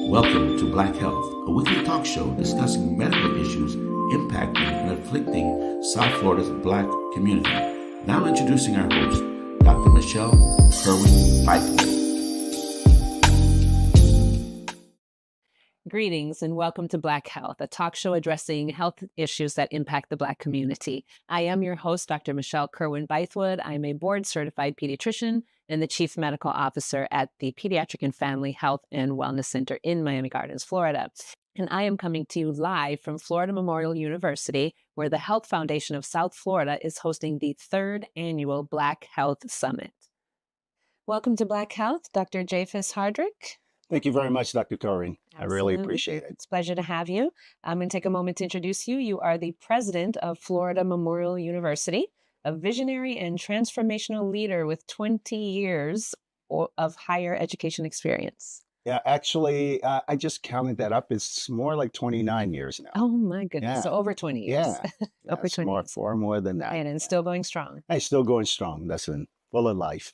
Welcome to Black Health, a weekly talk show discussing medical issues impacting and afflicting South Florida's Black community. Now introducing our host, Dr. Michelle Kirwan Bythewood. Greetings and welcome to Black Health, a talk show addressing health issues that impact the Black community. I am your host, Dr. Michelle Kirwan Bythewood. I'm a board-certified pediatrician and the Chief Medical Officer at the Pediatric and Family Health and Wellness Center in Miami Gardens, Florida. And I am coming to you live from Florida Memorial University, where the Health Foundation of South Florida is hosting the 3rd annual Black Health Summit. Welcome to Black Health, Dr. Japhis Hardrick. Thank you very much, Dr. Curran. I really Absolutely. appreciate it. It's a pleasure to have you. I'm going to take a moment to introduce you. You are the president of Florida Memorial University, a visionary and transformational leader with 20 years of higher education experience. Yeah, actually, I just counted that up. It's more like 29 years now. Oh, my goodness. Yeah. So over 20 years. Yeah, Over that's 20 years. far more than that. And still going strong. Hey, still going strong. Listen, full of life.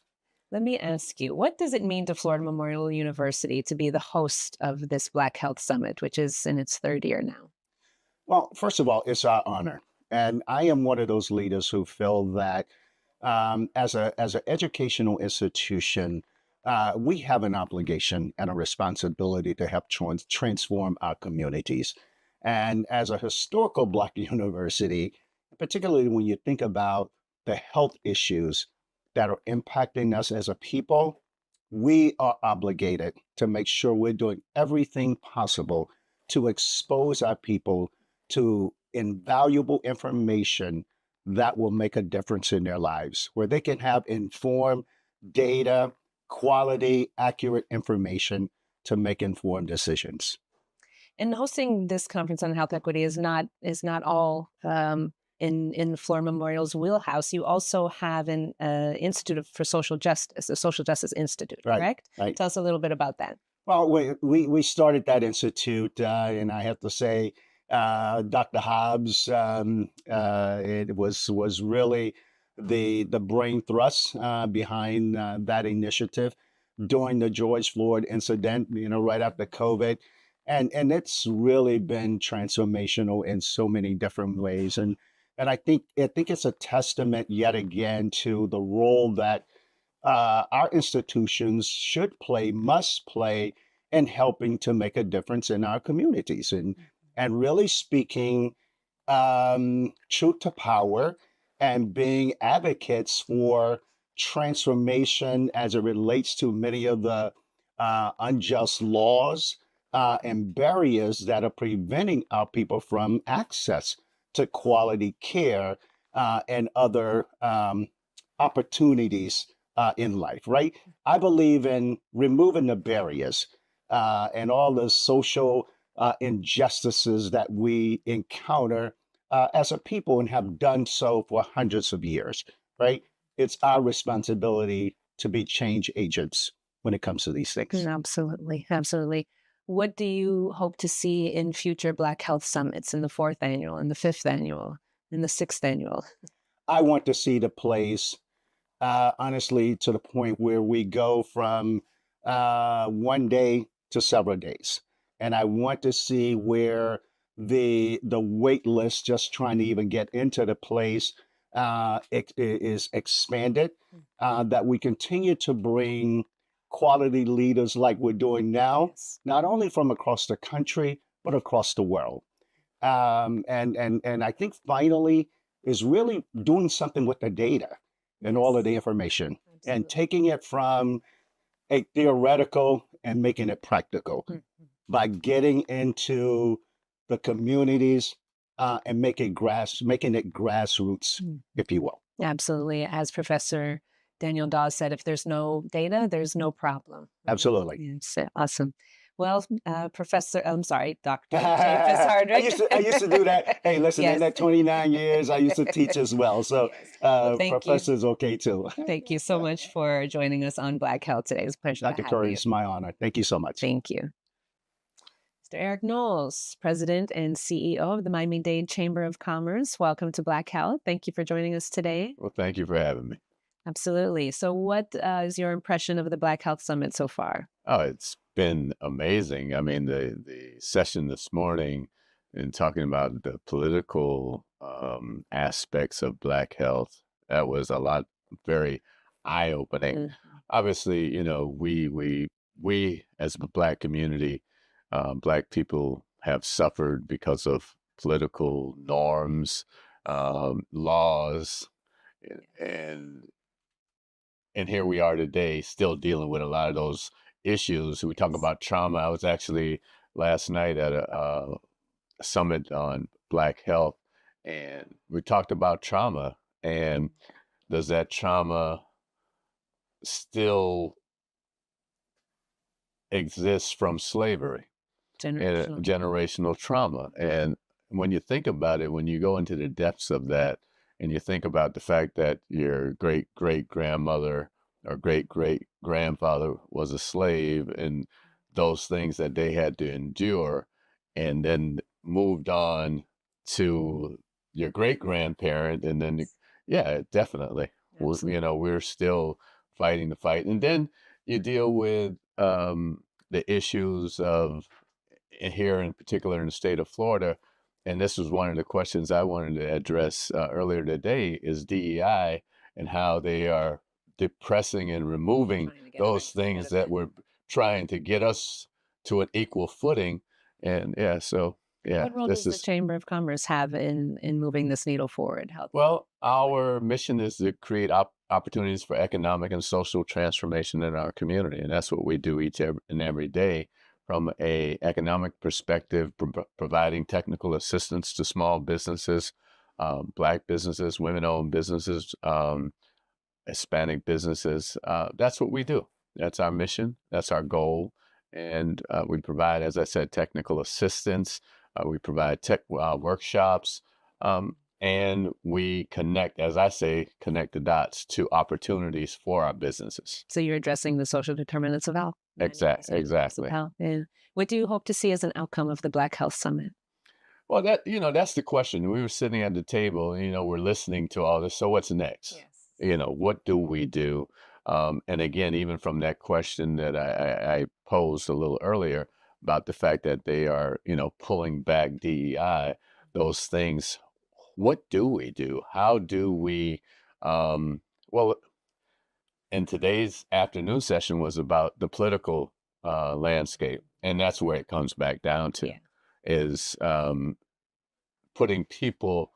Let me ask you, what does it mean to Florida Memorial University to be the host of this Black Health Summit, which is in its 3rd year now? Well, first of all, it's our honor. And I am one of those leaders who feel that as an educational institution, we have an obligation and a responsibility to help transform our communities. And as a historical Black university, particularly when you think about the health issues that are impacting us as a people, we are obligated to make sure we're doing everything possible to expose our people to invaluable information that will make a difference in their lives, where they can have informed data, quality, accurate information to make informed decisions. And hosting this conference on health equity is not all in Florida Memorial's wheelhouse. You also have an Institute for Social Justice, a Social Justice Institute, correct? Right. Tell us a little bit about that. Well, we started that institute, and I have to say, Dr. Hobbs, it was really the brain thrust behind that initiative during the George Floyd incident, right after COVID. And it's really been transformational in so many different ways. And I think it's a testament yet again to the role that our institutions must play in helping to make a difference in our communities and really speaking truth to power and being advocates for transformation as it relates to many of the unjust laws and barriers that are preventing our people from access to quality care and other opportunities in life, right? I believe in removing the barriers and all the social injustices that we encounter as a people and have done so for hundreds of years, right? It's our responsibility to be change agents when it comes to these things. Absolutely. Absolutely. What do you hope to see in future Black Health Summits, in the 4th annual, in the 5th annual, in the 6th annual? I want to see the place, honestly, to the point where we go from one day to several days. And I want to see where the wait list just trying to even get into the place is expanded, that we continue to bring quality leaders like we're doing now, not only from across the country, but across the world. And I think finally is really doing something with the data and all of the information and taking it from a theoretical and making it practical by getting into the communities and making it grassroots, if you will. Absolutely. As Professor Daniel Dawes said, if there's no data, there's no problem. Absolutely. Yes, awesome. Well, Dr. Japhis Hardrick. I used to do that. Hey, listen, in that 29 years, I used to teach as well. So professor's okay too. Thank you so much for joining us on Black Health today. It's a pleasure Dr. Curry, it's my honor. Thank you so much. Thank you. Mr. Eric Knowles, President and CEO of the Miami-Dade Chamber of Commerce. Welcome to Black Health. Thank you for joining us today. Well, thank you for having me. Absolutely. So, what is your impression of the Black Health Summit so far? Oh, it's been amazing. I mean, the session this morning and talking about the political aspects of Black health, that was a lot, very eye-opening. Mm. Obviously, we as a Black community, Black people have suffered because of political norms, laws, and and here we are today still dealing with a lot of those issues. We talk about trauma. I was actually last night at a summit on Black health, and we talked about trauma, and does that trauma still exist from slavery and Generational. generational trauma? And when you think about it, when you go into the depths of that, and you think about the fact that your great great grandmother or great great grandfather was a slave, and those things that they had to endure, and then moved on to your great grandparent, and then yeah, definitely, Absolutely. we're still fighting the fight, and then you deal with the issues of here in particular in the state of Florida, and this was one of the questions I wanted to address earlier today, is DEI and how they are depressing and removing Trying to get those everyone things together. that were trying to get us to an equal footing. And yeah, so yeah, What role this does the is Chamber of Commerce have in moving this needle forward? Healthy. well, our mission is to create opportunities for economic and social transformation in our community, and that's what we do and every day. From a economic perspective, providing technical assistance to small businesses, Black businesses, women-owned businesses, Hispanic businesses. That's what we do. That's our mission. That's our goal. And we provide, as I said, technical assistance. We provide tech workshops. And we connect, as I say, connect the dots to opportunities for our businesses. So you're addressing the social determinants of health, manifestations of Exactly. health. And what do you hope to see as an outcome of the Black Health Summit? Well, that's the question. We were sitting at the table, and, we're listening to all this. So what's next? Yes. What do we do? And again, even from that question that I posed a little earlier about the fact that they are, pulling back DEI, those things, what do we do? How do we, well, and today's afternoon session was about the political landscape. And that's where it comes back down to Yeah. is putting people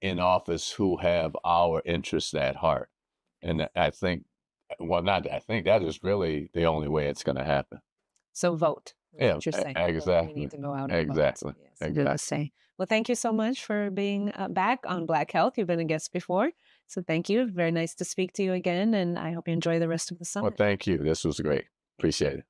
in office who have our interests at heart. And I think, well, not I think that is really the only way it's going to happen. So vote. Is Yeah, what you're saying. We exactly, need to go out and vote. exactly, Yes, do the exactly. same. Well, thank you so much for being back on Black Health. You've been a guest before. So thank you. Very nice to speak to you again. And I hope you enjoy the rest of the Well, summit. thank you. This was great. Appreciate it.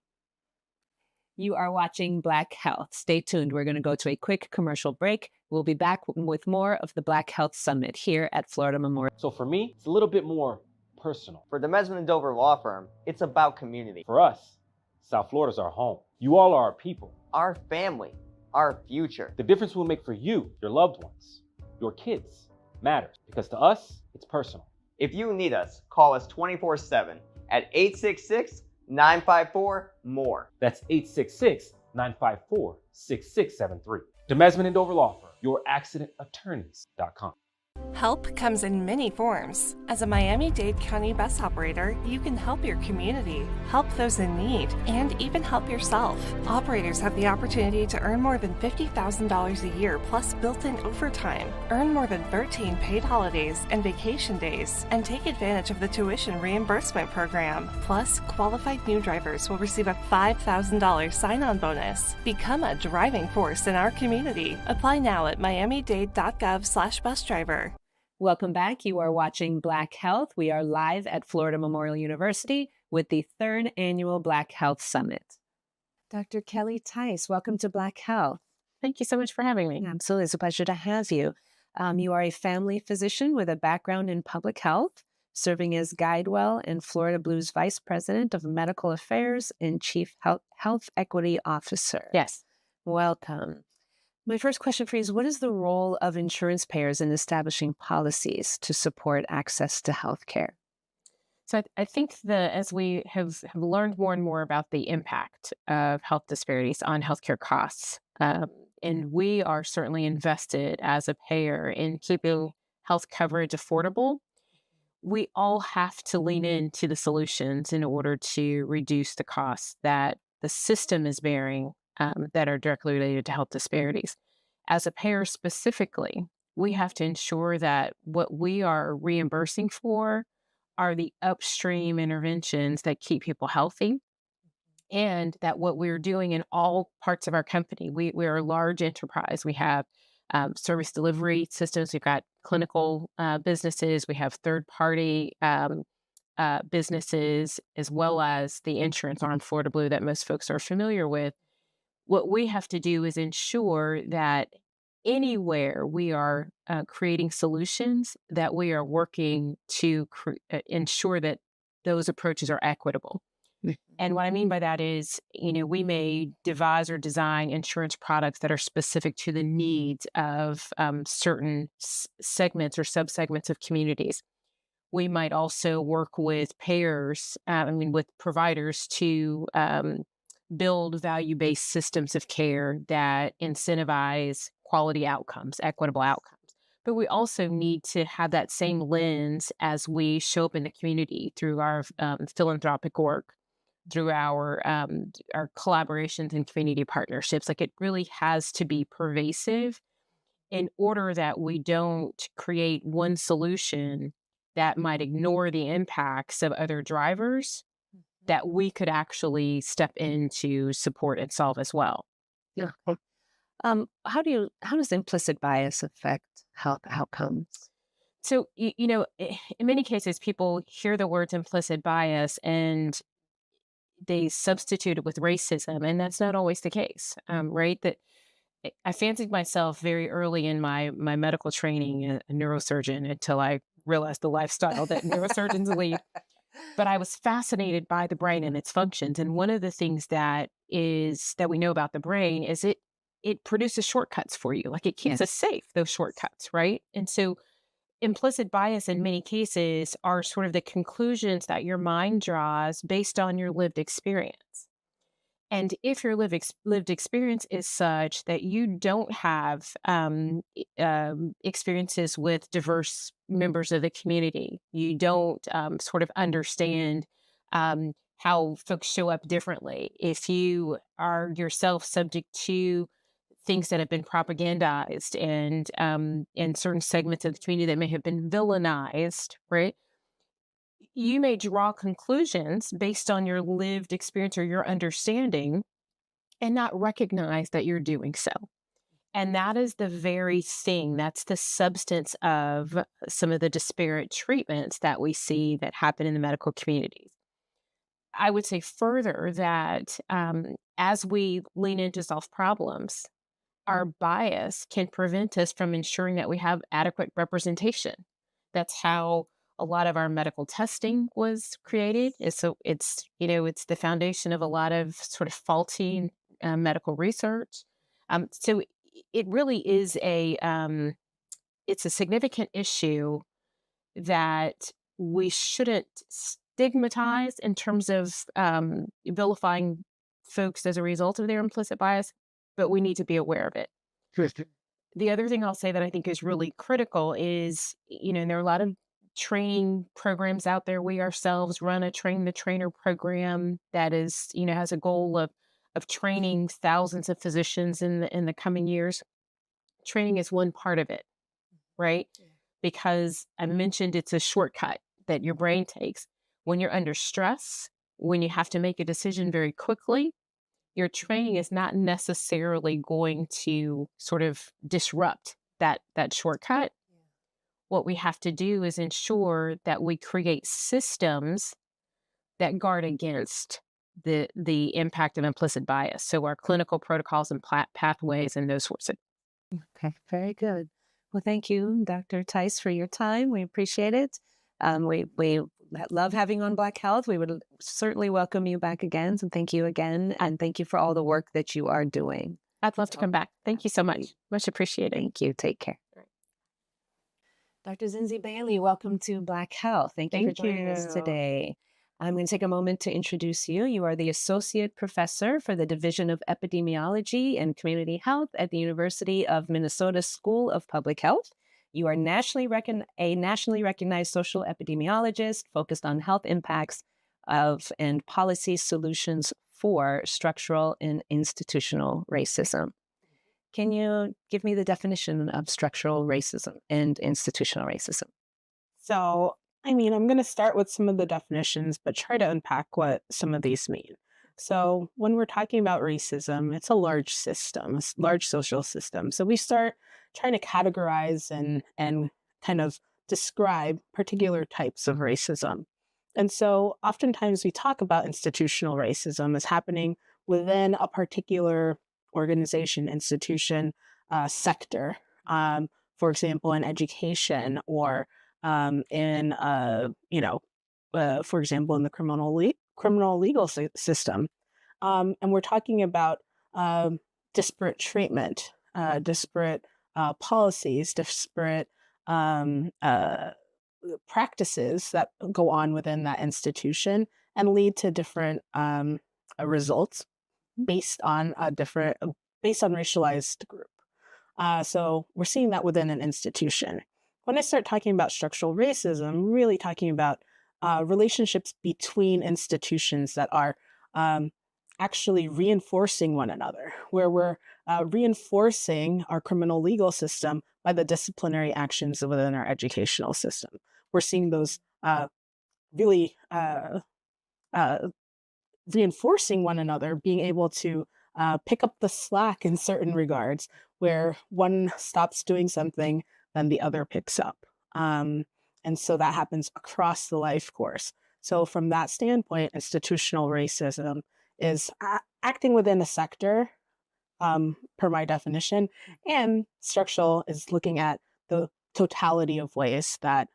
You are watching Black Health. Stay tuned. We're going to go to a quick commercial break. We'll be back with more of the Black Health Summit here at Florida Memorial. So for me, it's a little bit more personal. For the Mesman & Dover Law Firm, it's about community. For us, South Florida's our home. You all are our people. Our family, our future. The difference we'll make for you, your loved ones, your kids, matters. Because to us, it's personal. If you need us, call us 24/7 at 866-954-MORE. That's 866-954-6673. The Mesman & Dover Law Firm, youraccidentattorneys.com. Help comes in many forms. As a Miami-Dade County bus operator, you can help your community, help those in need, and even help yourself. Operators have the opportunity to earn more than $50,000 a year plus built-in overtime, earn more than 13 paid holidays and vacation days, and take advantage of the tuition reimbursement program. Plus, qualified new drivers will receive a $5,000 sign-on bonus. Become a driving force in our community. Apply now at miamidade.gov/busdriver. Welcome back. You are watching Black Health. We are live at Florida Memorial University with the third annual Black Health Summit. Dr. Kelly Tice, welcome to Black Health. Thank you so much for having me. Absolutely. It's a pleasure to have you. You are a family physician with a background in public health, serving as GuideWell and Florida Blues Vice President of Medical Affairs and Chief Health Equity Officer. Yes. Welcome. My first question for you is, what is the role of insurance payers in establishing policies to support access to health care? So I think as we have learned more and more about the impact of health disparities on healthcare costs, and we are certainly invested as a payer in keeping health coverage affordable, we all have to lean into the solutions in order to reduce the costs that the system is bearing that are directly related to health disparities. As a payer specifically, we have to ensure that what we are reimbursing for are the upstream interventions that keep people healthy, and that what we're doing in all parts of our company, we're a large enterprise. We have service delivery systems, we've got clinical businesses, we have third party businesses, as well as the insurance arm, Florida Blue, that most folks are familiar with. What we have to do is ensure that anywhere we are creating solutions, that we are working to ensure that those approaches are equitable. And what I mean by that is, we may devise or design insurance products that are specific to the needs of certain segments or subsegments of communities. We might also work with payers, with providers to build value-based systems of care that incentivize quality outcomes, equitable outcomes. But we also need to have that same lens as we show up in the community through our philanthropic work, through our collaborations and community partnerships. Like, it really has to be pervasive in order that we don't create one solution that might ignore the impacts of other drivers that we could actually step in to support and solve as well. Yeah. How does implicit bias affect health outcomes? So, in many cases, people hear the words implicit bias and they substitute it with racism, and that's not always the case, right? That I fancied myself very early in my medical training a neurosurgeon until I realized the lifestyle that neurosurgeons lead. But I was fascinated by the brain and its functions. And one of the things that we know about the brain is it produces shortcuts for you. Like, it keeps us safe, those shortcuts, right? And so implicit bias in many cases are sort of the conclusions that your mind draws based on your lived experience. And if your lived experience is such that you don't have experiences with diverse members of the community, you don't sort of understand how folks show up differently. If you are yourself subject to things that have been propagandized and certain segments of the community that may have been villainized, right? You may draw conclusions based on your lived experience or your understanding and not recognize that you're doing so. And that is the very thing, that's the substance of some of the disparate treatments that we see that happen in the medical communities. I would say further that as we lean in to solve problems, our bias can prevent us from ensuring that we have adequate representation. That's how a lot of our medical testing was created. So it's the foundation of a lot of sort of faulty medical research. So it really is it's a significant issue that we shouldn't stigmatize in terms of vilifying folks as a result of their implicit bias, but we need to be aware of it. The other thing I'll say that I think is really critical is, there are a lot of training programs out there. We ourselves run a train the trainer program that is, has a goal of training thousands of physicians in the coming years. Training is one part of it, right? Because I mentioned it's a shortcut that your brain takes. When you're under stress, when you have to make a decision very quickly, your training is not necessarily going to sort of disrupt that shortcut. What we have to do is ensure that we create systems that guard against the impact of implicit bias. So our clinical protocols and pathways and those sorts of. Okay, very good. Well, thank you, Dr. Tice, for your time. We appreciate it. We love having you on Black Health. We would certainly welcome you back again. So thank you again. And thank you for all the work that you are doing. I'd love to come back. Thank you so much. Much appreciated. Thank you. Take care. Dr. Zinzi Bailey, welcome to Black Health. Thank you for joining us today. I'm going to take a moment to introduce you. You are the Associate Professor for the Division of Epidemiology and Community Health at the University of Minnesota School of Public Health. You are a nationally recognized social epidemiologist focused on health impacts of and policy solutions for structural and institutional racism. Can you give me the definition of structural racism and institutional racism? So, I'm going to start with some of the definitions, but try to unpack what some of these mean. So, when we're talking about racism, it's a large system, large social system. So, we start trying to categorize and kind of describe particular types of racism. And so, oftentimes we talk about institutional racism as happening within a particular organization, institution, sector. For example, in education or in for example, in the criminal legal system, and we're talking about disparate treatment, disparate policies, disparate practices that go on within that institution and lead to different results based on racialized group. So we're seeing that within an institution. When I start talking about structural racism, I'm really talking about relationships between institutions that are actually reinforcing one another, where we're reinforcing our criminal legal system by the disciplinary actions within our educational system. We're seeing those really reinforcing one another, being able to pick up the slack in certain regards, where one stops doing something, then the other picks up. And so that happens across the life course. So from that standpoint, institutional racism is acting within a sector, per my definition, and structural is looking at the totality of ways that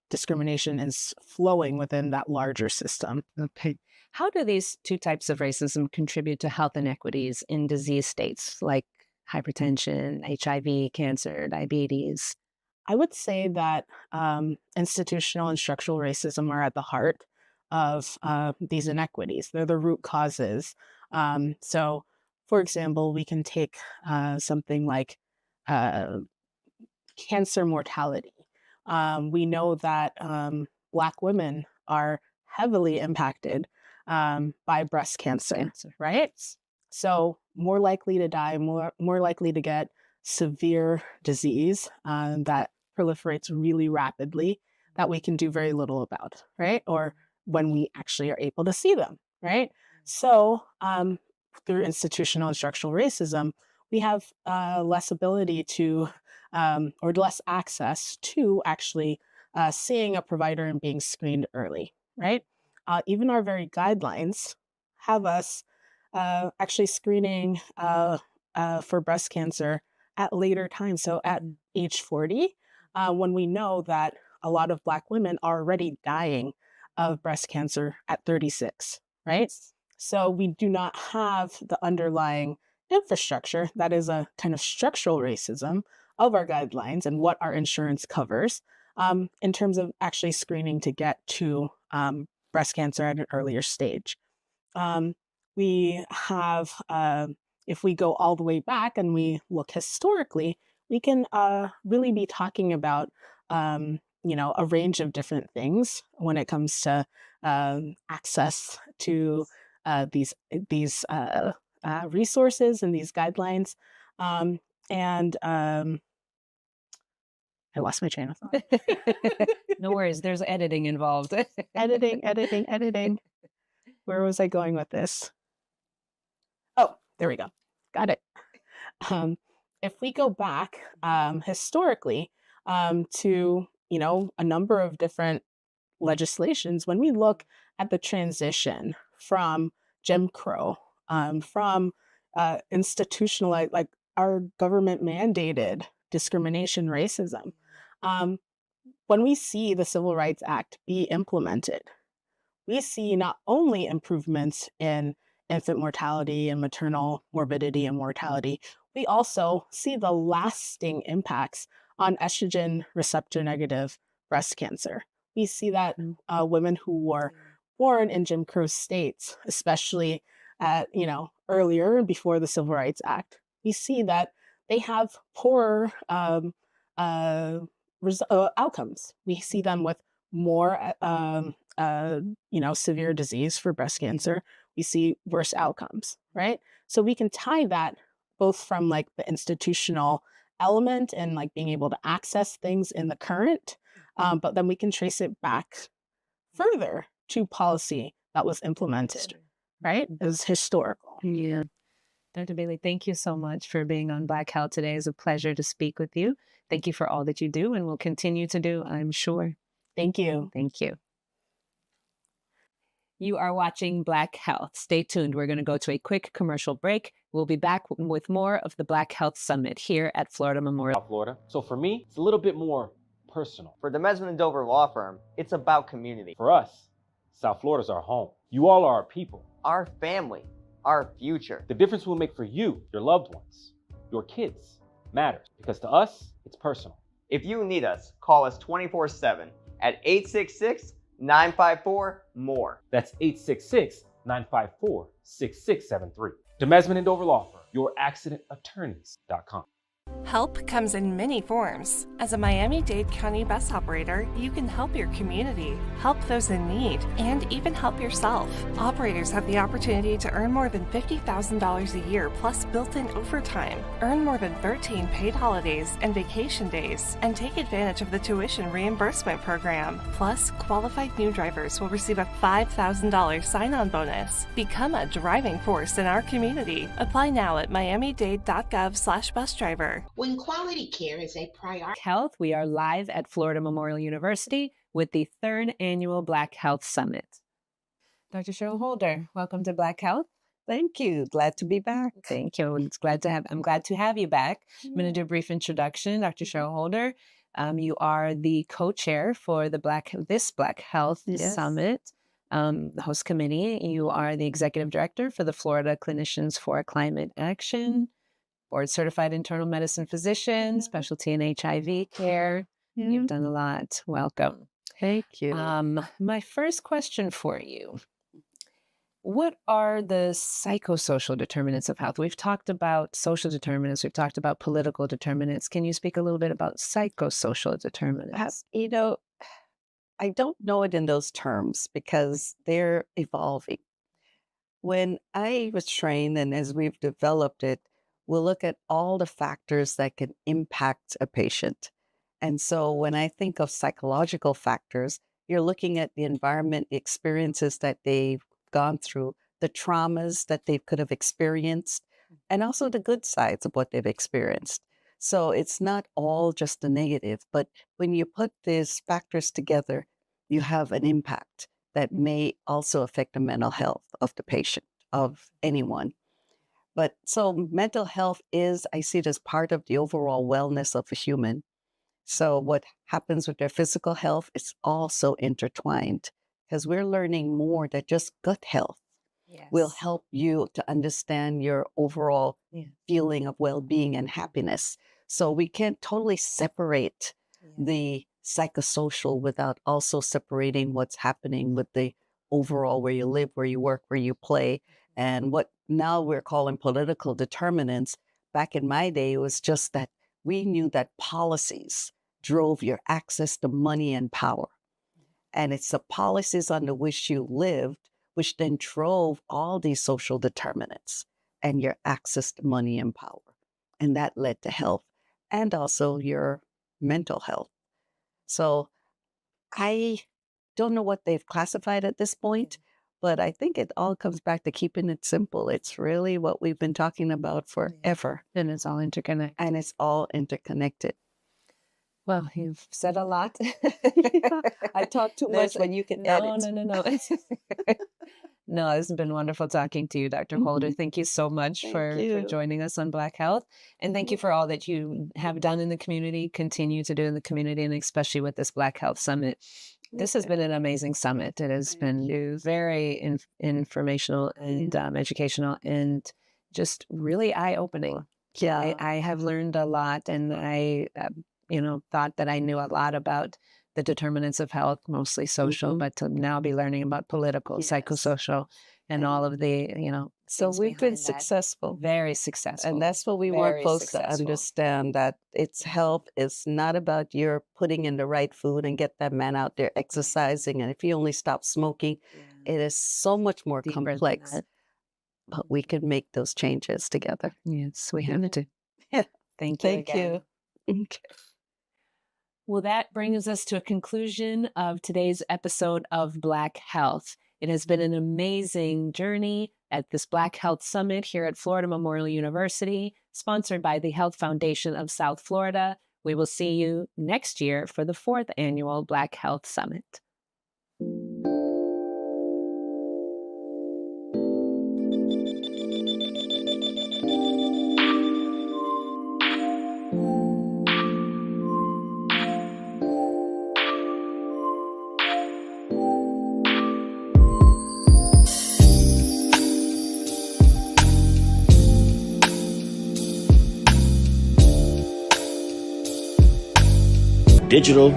discrimination is flowing within that larger system. Okay. How do these two types of racism contribute to health inequities in disease states like hypertension, HIV, cancer, diabetes? I would say that institutional and structural racism are at the heart of these inequities. They're the root causes. So, for example, we can take something like cancer mortality. We know that Black women are heavily impacted by breast cancer, right? So more likely to die, more likely to get severe disease that proliferates really rapidly that we can do very little about, right? Or when we actually are able to see them, right? So through institutional and structural racism, we have less ability to or less access to actually seeing a provider and being screened early, right? Even our very guidelines have us actually screening for breast cancer at later times. So at age 40, when we know that a lot of Black women are already dying of breast cancer at 36, right? So we do not have the underlying infrastructure that is a kind of structural racism of our guidelines and what our insurance covers in terms of actually screening to get to breast cancer at an earlier stage. We have, if we go all the way back and we look historically, we can really be talking about, a range of different things when it comes to access to these resources and these guidelines. I lost my train of thought. No worries, there's editing involved. Editing. Where was I going with this? Oh, there we go. Got it. If we go back historically to, a number of different legislations, when we look at the transition from Jim Crow, from institutionalized, like our government mandated discrimination, racism, when we see the Civil Rights Act be implemented, we see not only improvements in infant mortality and maternal morbidity and mortality, we also see the lasting impacts on estrogen receptor negative breast cancer. We see that women who were born in Jim Crow states, especially at, earlier before the Civil Rights Act, we see that they have poorer outcomes. We see them with more, severe disease for breast cancer. We see worse outcomes, right? So we can tie that both from like the institutional element and like being able to access things in the current, but then we can trace it back further to policy that was implemented, right? It was historical. Yeah. Dr. Bailey, thank you so much for being on Black Health today. It's a pleasure to speak with you. Thank you for all that you do and will continue to do, I'm sure. Thank you. Thank you. You are watching Black Health. Stay tuned. We're going to go to a quick commercial break. We'll be back with more of the Black Health Summit here at Florida Memorial. Florida. So for me, it's a little bit more personal. For the Mesman & Dover Law Firm, it's about community. For us, South Florida's our home. You all are our people. Our family. Our future. The difference we'll make for you, your loved ones, your kids, matters. Because to us, it's personal. If you need us, call us 24/7 at 866-954-MORE. That's 866-954-6673. Demesman and Dover Law Firm, youraccidentattorneys.com. Help comes in many forms. As a Miami-Dade County bus operator, you can help your community, help those in need, and even help yourself. Operators have the opportunity to earn more than $50,000 a year plus built-in overtime, earn more than 13 paid holidays and vacation days, and take advantage of the tuition reimbursement program. Plus, qualified new drivers will receive a $5,000 sign-on bonus. Become a driving force in our community. Apply now at miamidade.gov/busdriver. When quality care is a priority. Health, we are live at Florida Memorial University with the 3rd Annual Black Health Summit. Dr. Cheryl Holder, welcome to Black Health. Thank you. Glad to be back. Thank you. I'm glad to have you back. I'm going to do a brief introduction. Dr. Cheryl Holder, you are the co-chair for the Black Health Summit, the host committee. You are the executive director for the Florida Clinicians for Climate Action, board certified internal medicine physician, specialty in HIV care. You've done a lot. Welcome. Thank you. My first question for you: what are the psychosocial determinants of health? We've talked about social determinants. We've talked about political determinants. Can you speak a little bit about psychosocial determinants? I don't know it in those terms because they're evolving. When I was trained and as we've developed it, we'll look at all the factors that can impact a patient. And so when I think of psychological factors, you're looking at the environment, the experiences that they've gone through, the traumas that they could have experienced, and also the good sides of what they've experienced. So it's not all just the negative, but when you put these factors together, you have an impact that may also affect the mental health of the patient, of anyone. But so mental health I see it as part of the overall wellness of a human. So what happens with their physical health is also intertwined because we're learning more that just gut health will help you to understand your overall feeling of well-being and happiness. So we can't totally separate the psychosocial without also separating what's happening with the overall where you live, where you work, where you play, and what now we're calling political determinants. Back in my day, it was just that we knew that policies drove your access to money and power. And it's the policies under which you lived, which then drove all these social determinants and your access to money and power. And that led to health and also your mental health. So I don't know what they've classified at this point, but I think it all comes back to keeping it simple. It's really what we've been talking about forever. And it's all interconnected. Well, you've said a lot. I talk too much when you can edit. No. No, it's been wonderful talking to you, Dr. Holder. Thank you so much for joining us on Black Health. And thank you for all that you have done in the community, continue to do in the community, and especially with this Black Health Summit. This has been an amazing summit. It has been very informational and educational and just really eye-opening. Yeah, I have learned a lot, and thought that I knew a lot about the determinants of health, mostly social, but to now be learning about political, psychosocial, and all of the, So things we've been behind that. successful. Very successful. And that's what we want Very folks to successful. understand, that it's health is not about your putting in the right food and get that man out there exercising. And if you only stop smoking, it is so much more Deeper than complex. that. But we can make those changes together. Yes, we have to. Thank you. Thank again. you. Okay. Well, that brings us to a conclusion of today's episode of Black Health. It has been an amazing journey at this Black Health Summit here at Florida Memorial University, sponsored by the Health Foundation of South Florida. We will see you next year for the 4th annual Black Health Summit. Digital